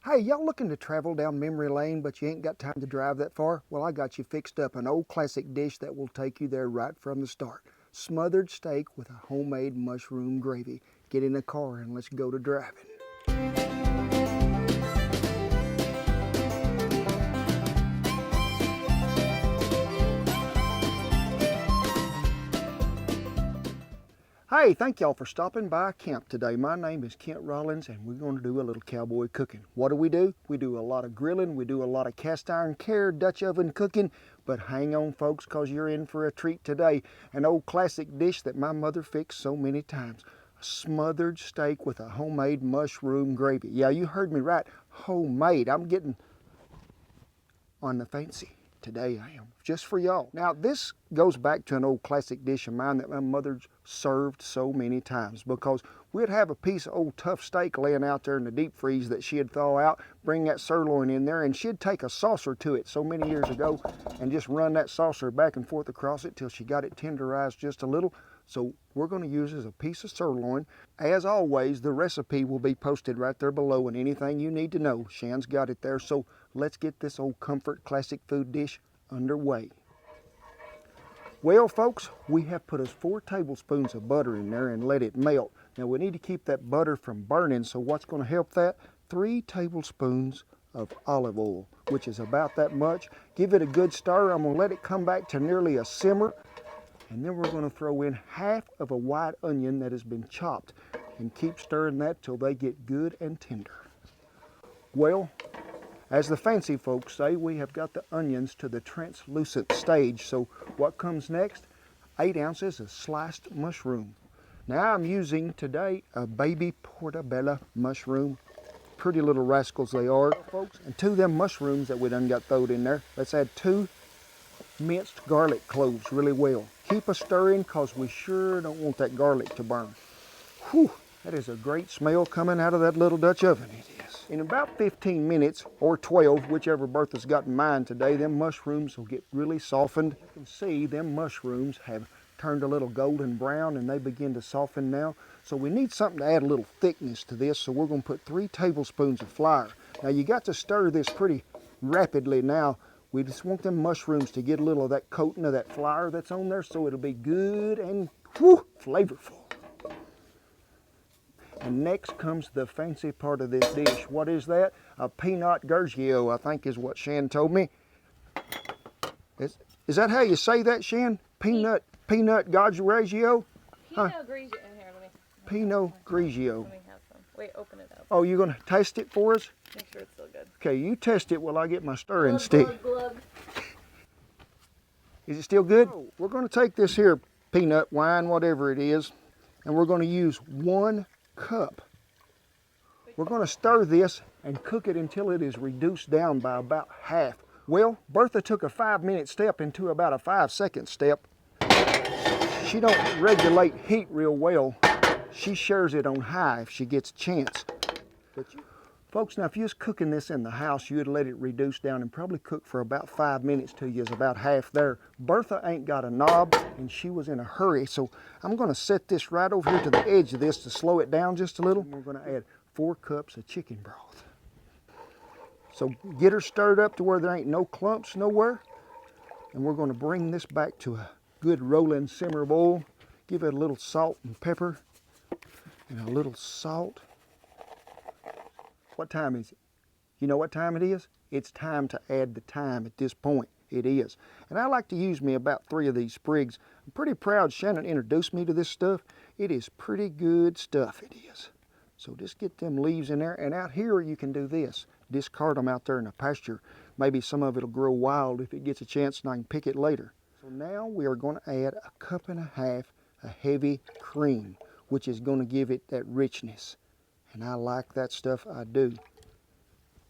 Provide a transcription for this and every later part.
Hey, y'all looking to travel down memory lane, but you ain't got time to drive that far? Well, I got you fixed up an old classic dish that will take you there right from the start. Smothered steak with a homemade mushroom gravy. Get in the car and let's go to driving. Hey, thank y'all for stopping by camp today. My name is Kent Rollins and we're going to do a little cowboy cooking. What do? We do a lot of grilling, we do a lot of cast iron care, Dutch oven cooking, but hang on folks, cause you're in for a treat today. An old classic dish that my mother fixed so many times. A smothered steak with a homemade mushroom gravy. Yeah, you heard me right, homemade. I'm getting on the fancy. Today I am, just for y'all. Now this goes back to an old classic dish of mine that my mother served so many times, because we'd have a piece of old tough steak laying out there in the deep freeze that she'd thaw out, bring that sirloin in there, and she'd take a saucer to it so many years ago and just run that saucer back and forth across it till she got it tenderized just a little. So we're going to use it as a piece of sirloin. As always, the recipe will be posted right there below, and anything you need to know, Shan's got it there. So let's get this old comfort classic food dish underway. Well folks, we have put us 4 tablespoons of butter in there and let it melt. Now we need to keep that butter from burning, so what's going to help that? 3 tablespoons of olive oil, which is about that much. Give it a good stir. I'm going to let it come back to nearly a simmer. And then we're going to throw in half of a white onion that has been chopped and keep stirring that till they get good and tender. Well, as the fancy folks say, we have got the onions to the translucent stage. So what comes next? 8 ounces of sliced mushroom. Now I'm using today a baby portobello mushroom. Pretty little rascals they are, folks. And 2 of them mushrooms that we done got throwed in there. Let's add 2 minced garlic cloves really well. Keep a stirring, because we sure don't want that garlic to burn. Whew, that is a great smell coming out of that little Dutch oven, it is. In about 15 minutes, or 12, whichever Bertha's got in mind today, them mushrooms will get really softened. You can see them mushrooms have turned a little golden brown and they begin to soften now. So we need something to add a little thickness to this, so we're going to put 3 tablespoons of flour. Now you got to stir this pretty rapidly now. We just want them mushrooms to get a little of that coating of that flour that's on there, so it'll be good and flavorful. And next comes the fancy part of this dish. What is that? A peanut grigio, I think is what Shan told me. Is that how you say that, Shan? Peanut grigio? Pinot Grigio. Here, let me. Pinot Grigio. Let me have some. Wait, open it up. Oh, you're going to taste it for us? Make sure it's still good. Okay, you test it while I get my stirring Glug, stick. glug, glug. Is it still good? We're going to take this here peanut wine, whatever it is, and we're going to use 1 cup. We're going to stir this and cook it until it is reduced down by about half. Well, Bertha took a 5-minute step into about a 5-second step. She don't regulate heat real well. She shares it on high if she gets a chance. Folks, now if you was cooking this in the house, you'd let it reduce down and probably cook for about 5 minutes till you was about half there. Bertha ain't got a knob and she was in a hurry, so I'm going to set this right over here to the edge of this to slow it down just a little. We're going to add 4 cups of chicken broth. So get her stirred up to where there ain't no clumps nowhere. And we're going to bring this back to a good rolling simmer boil. Give it a little salt and pepper and a little salt. What time is it? You know what time it is? It's time to add the thyme at this point. It is. And I like to use me about 3 of these sprigs. I'm pretty proud Shannon introduced me to this stuff. It is pretty good stuff, it is. So just get them leaves in there. And out here you can do this. Discard them out there in the pasture. Maybe some of it will grow wild if it gets a chance and I can pick it later. So now we are going to add 1.5 cups of heavy cream, which is going to give it that richness. And I like that stuff, I do.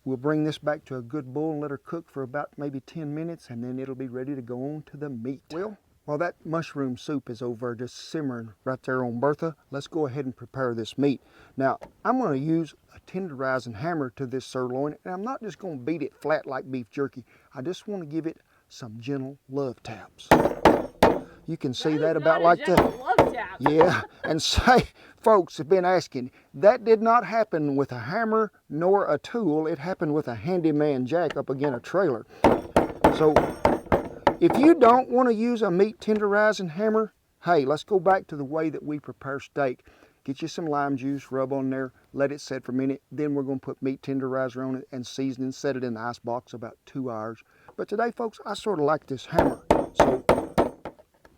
We'll bring this back to a good boil and let her cook for about maybe 10 minutes, and then it'll be ready to go on to the meat. Well, while that mushroom soup is over just simmering right there on Bertha, let's go ahead and prepare this meat. Now, I'm going to use a tenderizing hammer to this sirloin, and I'm not just going to beat it flat like beef jerky. I just want to give it some gentle love taps. You can see That that is about not a like that. gentle love tap. Yeah, and say, folks have been asking, that did not happen with a hammer nor a tool. It happened with a handyman jack up against a trailer. So if you don't want to use a meat tenderizing hammer, hey, let's go back to the way that we prepare steak. Get you some lime juice, rub on there, let it set for a minute. Then we're going to put meat tenderizer on it and season and set it in the ice box about 2 hours. But today, folks, I sort of like this hammer. So,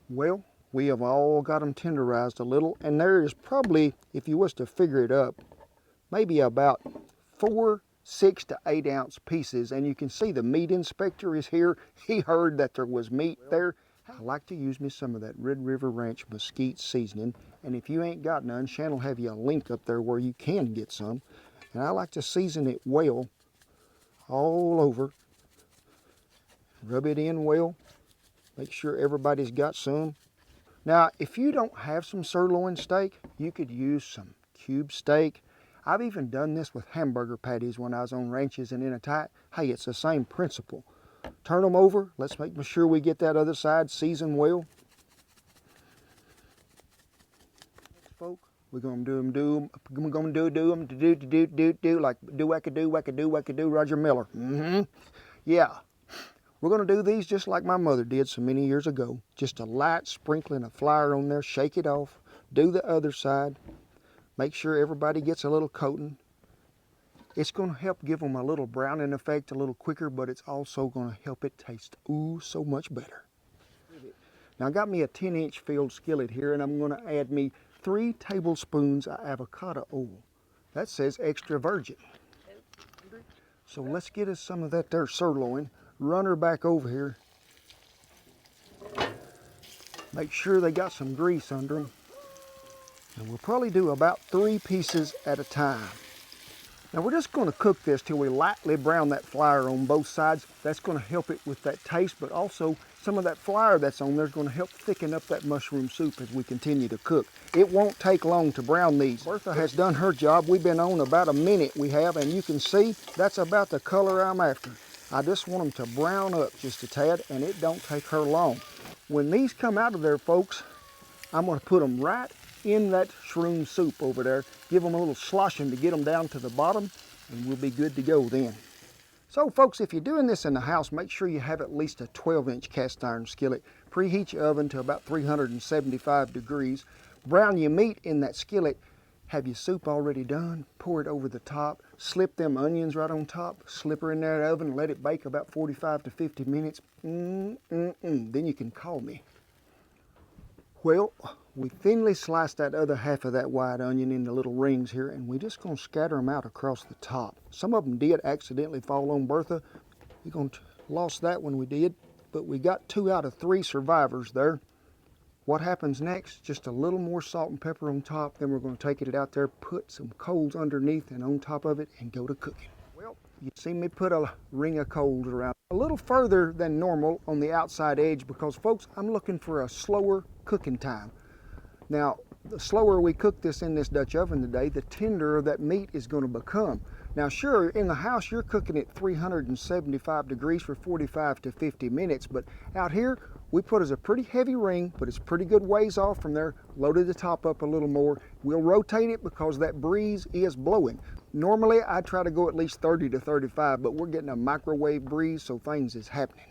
well, we have all got them tenderized a little, and there is probably, if you was to figure it up, maybe about 4 6 to 8 ounce pieces. And you can see the meat inspector is here. He heard that there was meat there. I like to use me some of that Red River Ranch mesquite seasoning, and if you ain't got none, Shannon will have you a link up there where you can get some. And I like to season it well all over. Rub it in well. Make sure everybody's got some. Now, if you don't have some sirloin steak, you could use some cube steak. I've even done this with hamburger patties when I was on ranches and in a tight. Hey, it's the same principle. Turn them over. Let's make sure we get that other side seasoned well. Folk, we're gonna do them. We're gonna do like do wackadoo, Roger Miller. Yeah. We're going to do these just like my mother did so many years ago. Just a light sprinkling of flour on there, shake it off, do the other side, make sure everybody gets a little coating. It's going to help give them a little browning effect a little quicker, but it's also going to help it taste so much better. Now I got me a 10-inch filled skillet here, and I'm going to add me 3 tablespoons of avocado oil. That says extra virgin. So let's get us some of that there sirloin. Run her back over here. Make sure they got some grease under them. And we'll probably do about 3 pieces at a time. Now we're just going to cook this till we lightly brown that flour on both sides. That's going to help it with that taste, but also some of that flour that's on there is going to help thicken up that mushroom soup as we continue to cook. It won't take long to brown these. Bertha has done her job. We've been on about a minute, we have, and you can see that's about the color I'm after. I just want them to brown up just a tad, and it don't take her long. When these come out of there, folks, I'm going to put them right in that shroom soup over there. Give them a little sloshing to get them down to the bottom, and we'll be good to go then. So, folks, if you're doing this in the house, make sure you have at least a 12-inch cast iron skillet. Preheat your oven to about 375 degrees. Brown your meat in that skillet. Have your soup already done, pour it over the top, slip them onions right on top, slip her in that oven, let it bake about 45 to 50 minutes. Then you can call me. Well, we thinly sliced that other half of that white onion into little rings here, and we're just going to scatter them out across the top. Some of them did accidentally fall on Bertha. We're going to lost that one we did, but we got 2 out of 3 survivors there. What happens next? Just a little more salt and pepper on top. Then we're going to take it out there, put some coals underneath and on top of it, and go to cooking. Well, you see me put a ring of coals around a little further than normal on the outside edge because, folks, I'm looking for a slower cooking time. Now, the slower we cook this in this Dutch oven today, the tenderer that meat is going to become. Now, sure, in the house, you're cooking at 375 degrees for 45 to 50 minutes, but out here, we put as a pretty heavy ring, but it's pretty good ways off from there. Loaded the top up a little more. We'll rotate it because that breeze is blowing. Normally, I try to go at least 30 to 35, but we're getting a microwave breeze, so things is happening.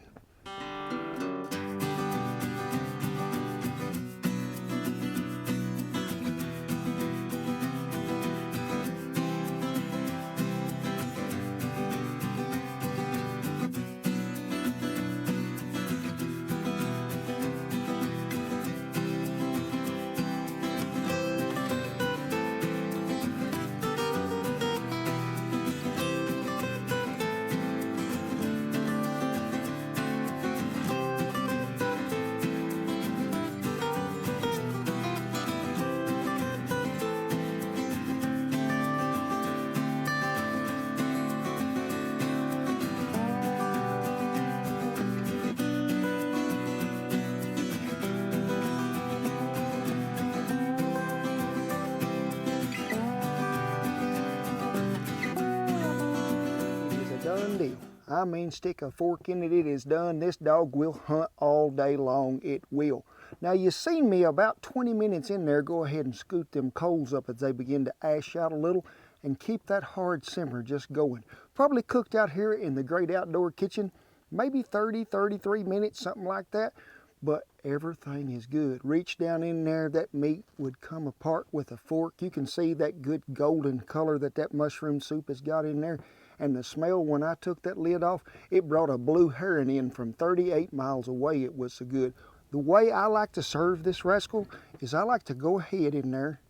Done deal. I mean, stick a fork in it, it is done. This dog will hunt all day long, it will. Now you seen me about 20 minutes in there go ahead and scoot them coals up as they begin to ash out a little and keep that hard simmer just going. Probably cooked out here in the great outdoor kitchen, maybe 30, 33 minutes, something like that. But everything is good. Reach down in there, that meat would come apart with a fork. You can see that good golden color that mushroom soup has got in there. And the smell when I took that lid off, it brought a blue heron in from 38 miles away. It was so good. The way I like to serve this rascal is I like to go ahead in there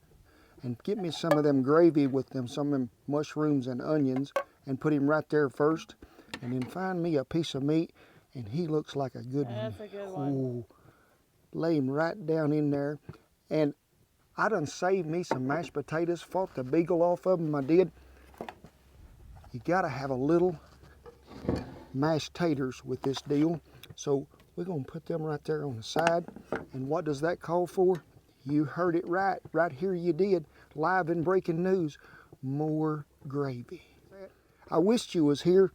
and get me some of them gravy with some of them mushrooms and onions and put him right there first. And then find me a piece of meat, and he looks like a good one. That's a good one. Ooh, lay him right down in there. And I done saved me some mashed potatoes, fought the beagle off of them, I did. You gotta have a little mashed taters with this deal. So we're gonna put them right there on the side. And what does that call for? You heard it right. Right here you did. Live and breaking news. More gravy. I wished you was here.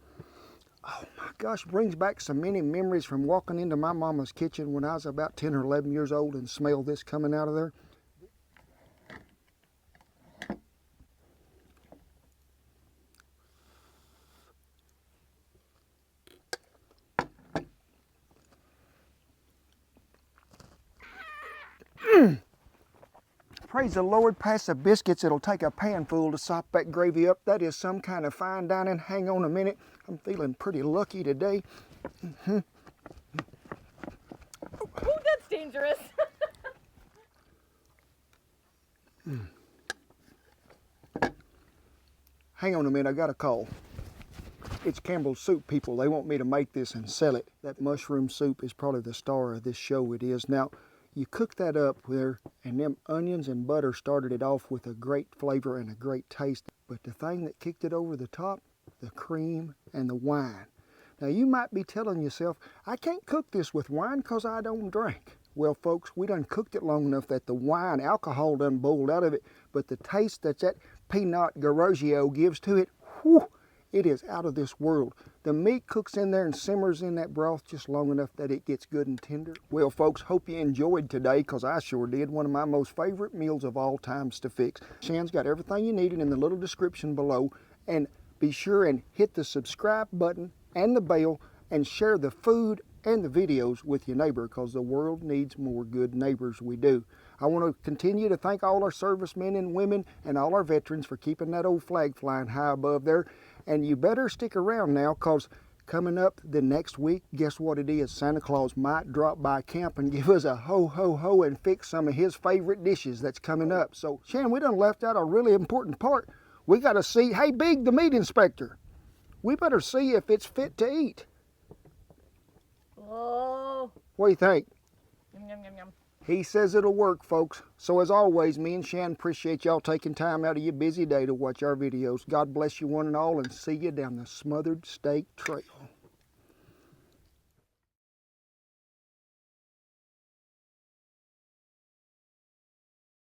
Oh my gosh, brings back so many memories from walking into my mama's kitchen when I was about 10 or 11 years old and smelled this coming out of there. Praise the Lord, past the biscuits, it'll take a pan full to sop that gravy up. That is some kind of fine dining. Hang on a minute. I'm feeling pretty lucky today. Ooh, that's dangerous. Hang on a minute, I got a call. It's Campbell's Soup people. They want me to make this and sell it. That mushroom soup is probably the star of this show. It is. Now, you cook that up there, and them onions and butter started it off with a great flavor and a great taste. But the thing that kicked it over the top, the cream and the wine. Now, you might be telling yourself, I can't cook this with wine because I don't drink. Well, folks, we done cooked it long enough that the wine, alcohol done boiled out of it, but the taste that Pinot Grigio gives to it, whew, it is out of this world. The meat cooks in there and simmers in that broth just long enough that it gets good and tender. Well, folks, hope you enjoyed today, because I sure did. One of my most favorite meals of all times to fix. Shan's got everything you needed in the little description below. And be sure and hit the subscribe button and the bell and share the food and the videos with your neighbor, because the world needs more good neighbors. We do. I want to continue to thank all our servicemen and women and all our veterans for keeping that old flag flying high above there. And you better stick around now, because coming up the next week, guess what it is? Santa Claus might drop by camp and give us a ho, ho, ho and fix some of his favorite dishes that's coming up. So, Shan, we done left out a really important part. We got to see, hey, Big, the meat inspector, we better see if it's fit to eat. Oh. What do you think? Yum, yum, yum, yum. He says it'll work, folks. So as always, me and Shan appreciate y'all taking time out of your busy day to watch our videos. God bless you one and all, and see you down the Smothered Steak Trail.